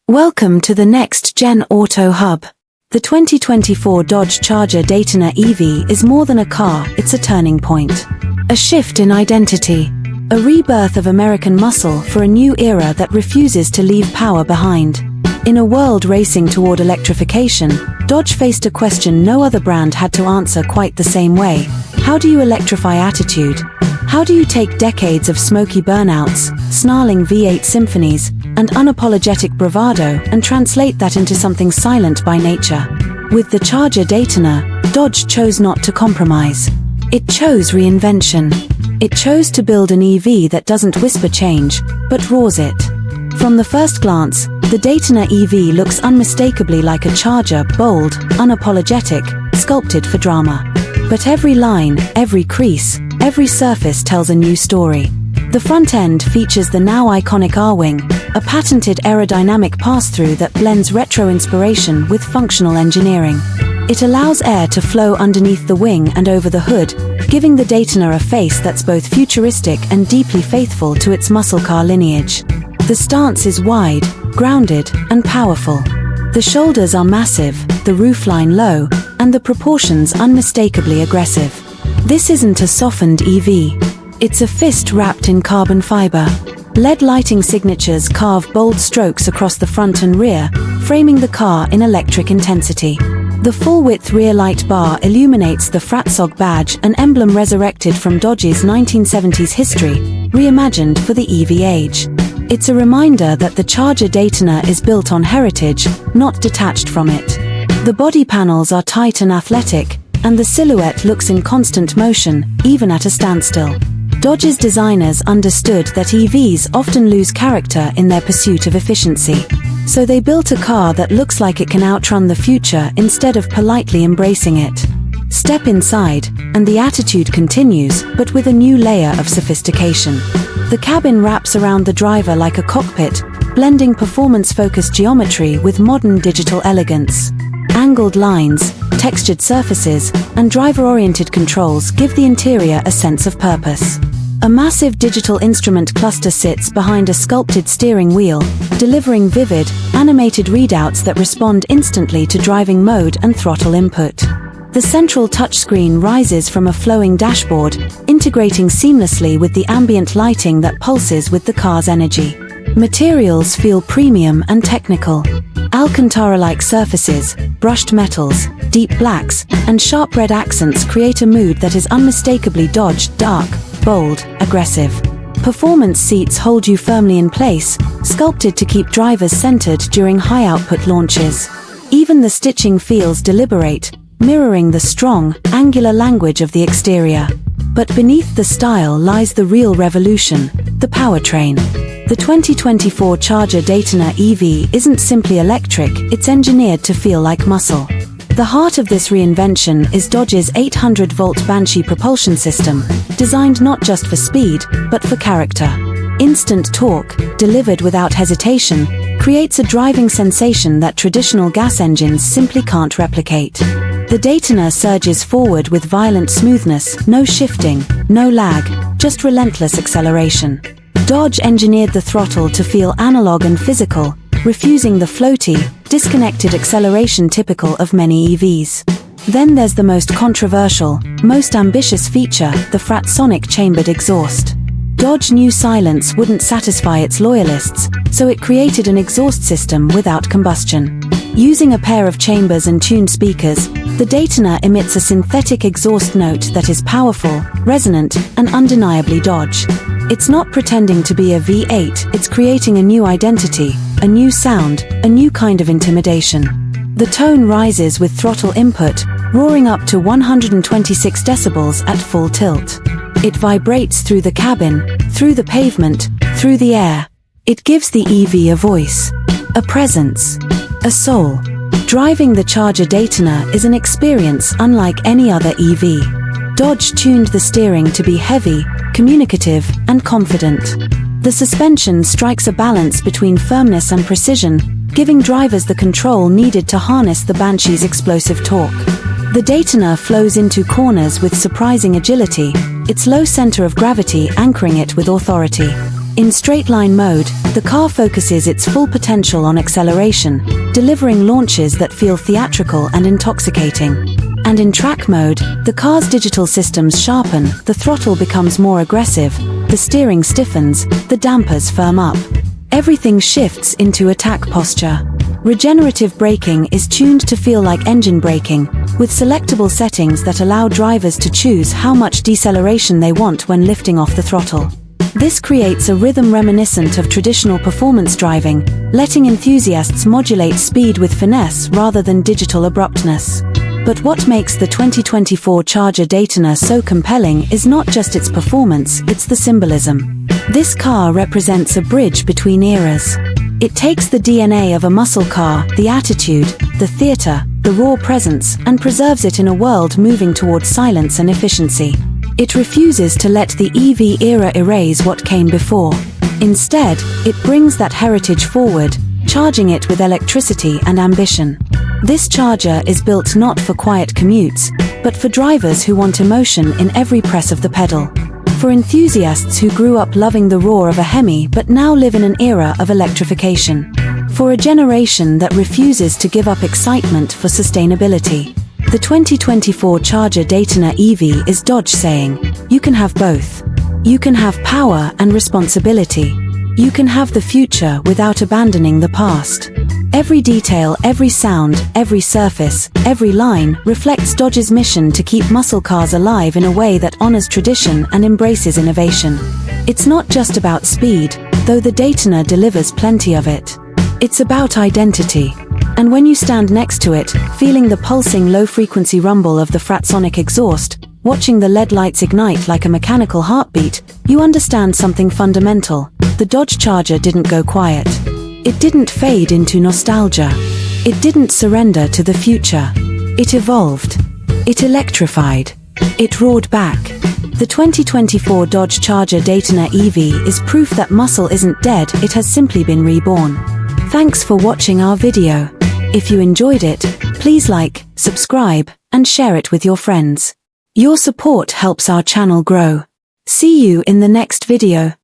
Welcome to the next-gen auto hub. The 2024 Dodge Charger Daytona EV is more than a car, it's a turning point. A shift in identity. A rebirth of American muscle for a new era that refuses to leave power behind. In a world racing toward electrification, Dodge faced a question no other brand had to answer quite the same way. How do you electrify attitude? How do you take decades of smoky burnouts, snarling V8 symphonies, and unapologetic bravado and translate that into something silent by nature? With the Charger Daytona, Dodge chose not to compromise. It chose reinvention. It chose to build an EV that doesn't whisper change, but roars it. From the first glance, the Daytona EV looks unmistakably like a Charger, bold, unapologetic, sculpted for drama. But every line, every crease, every surface tells a new story. The front end features the now iconic R-Wing, a patented aerodynamic pass-through that blends retro inspiration with functional engineering. It allows air to flow underneath the wing and over the hood, giving the Daytona a face that's both futuristic and deeply faithful to its muscle car lineage. The stance is wide, grounded, and powerful. The shoulders are massive, the roofline low, and the proportions unmistakably aggressive. This isn't a softened EV. It's a fist wrapped in carbon fiber. LED lighting signatures carve bold strokes across the front and rear, framing the car in electric intensity. The full-width rear light bar illuminates the Fratsog badge, an emblem resurrected from Dodge's 1970s history, reimagined for the EV age. It's a reminder that the Charger Daytona is built on heritage, not detached from it. The body panels are tight and athletic, and the silhouette looks in constant motion, even at a standstill. Dodge's designers understood that EVs often lose character in their pursuit of efficiency. So they built a car that looks like it can outrun the future instead of politely embracing it. Step inside, and the attitude continues, but with a new layer of sophistication. The cabin wraps around the driver like a cockpit, blending performance-focused geometry with modern digital elegance. Angled lines, textured surfaces, and driver-oriented controls give the interior a sense of purpose. A massive digital instrument cluster sits behind a sculpted steering wheel, delivering vivid, animated readouts that respond instantly to driving mode and throttle input. The central touchscreen rises from a flowing dashboard, integrating seamlessly with the ambient lighting that pulses with the car's energy. Materials feel premium and technical. Alcantara-like surfaces, brushed metals, deep blacks, and sharp red accents create a mood that is unmistakably Dodge, dark, bold, aggressive. Performance seats hold you firmly in place, sculpted to keep drivers centered during high-output launches. Even the stitching feels deliberate, mirroring the strong, angular language of the exterior. But beneath the style lies the real revolution, the powertrain. The 2024 Charger Daytona EV isn't simply electric, it's engineered to feel like muscle. The heart of this reinvention is Dodge's 800-volt Banshee propulsion system, designed not just for speed, but for character. Instant torque, delivered without hesitation, creates a driving sensation that traditional gas engines simply can't replicate. The Daytona surges forward with violent smoothness, no shifting, no lag, just relentless acceleration. Dodge engineered the throttle to feel analog and physical, refusing the floaty, disconnected acceleration typical of many EVs. Then there's the most controversial, most ambitious feature, the Fratsonic chambered exhaust. Dodge knew silence wouldn't satisfy its loyalists, so it created an exhaust system without combustion. Using a pair of chambers and tuned speakers, the Daytona emits a synthetic exhaust note that is powerful, resonant, and undeniably Dodge. It's not pretending to be a V8, it's creating a new identity, a new sound, a new kind of intimidation. The tone rises with throttle input, roaring up to 126 decibels at full tilt. It vibrates through the cabin, through the pavement, through the air. It gives the EV a voice, a presence, a soul. Driving the Charger Daytona is an experience unlike any other EV. Dodge tuned the steering to be heavy, communicative, and confident. The suspension strikes a balance between firmness and precision, giving drivers the control needed to harness the Banshee's explosive torque. The Daytona flows into corners with surprising agility, its low center of gravity anchoring it with authority. In straight-line mode, The car focuses its full potential on acceleration, delivering launches that feel theatrical and intoxicating. And in track mode, the car's digital systems sharpen, the throttle becomes more aggressive, the steering stiffens, the dampers firm up. Everything shifts into attack posture. Regenerative braking is tuned to feel like engine braking, with selectable settings that allow drivers to choose how much deceleration they want when lifting off the throttle. This creates a rhythm reminiscent of traditional performance driving, letting enthusiasts modulate speed with finesse rather than digital abruptness. But what makes the 2024 Charger Daytona so compelling is not just its performance, it's the symbolism. This car represents a bridge between eras. It takes the DNA of a muscle car, the attitude, the theater, the raw presence, and preserves it in a world moving towards silence and efficiency. It refuses to let the EV era erase what came before. Instead, it brings that heritage forward, charging it with electricity and ambition. This Charger is built not for quiet commutes, but for drivers who want emotion in every press of the pedal. For enthusiasts who grew up loving the roar of a Hemi but now live in an era of electrification. For a generation that refuses to give up excitement for sustainability. The 2024 Charger Daytona EV is Dodge saying, you can have both. You can have power and responsibility. You can have the future without abandoning the past. Every detail, every sound, every surface, every line reflects Dodge's mission to keep muscle cars alive in a way that honors tradition and embraces innovation. It's not just about speed, though the Daytona delivers plenty of it. It's about identity. And when you stand next to it, feeling the pulsing low-frequency rumble of the Fratsonic exhaust, watching the LED lights ignite like a mechanical heartbeat, you understand something fundamental. The Dodge Charger didn't go quiet. It didn't fade into nostalgia. It didn't surrender to the future. It evolved. It electrified. It roared back. The 2024 Dodge Charger Daytona EV is proof that muscle isn't dead, it has simply been reborn. Thanks for watching our video. If you enjoyed it, please like, subscribe, and share it with your friends. Your support helps our channel grow. See you in the next video.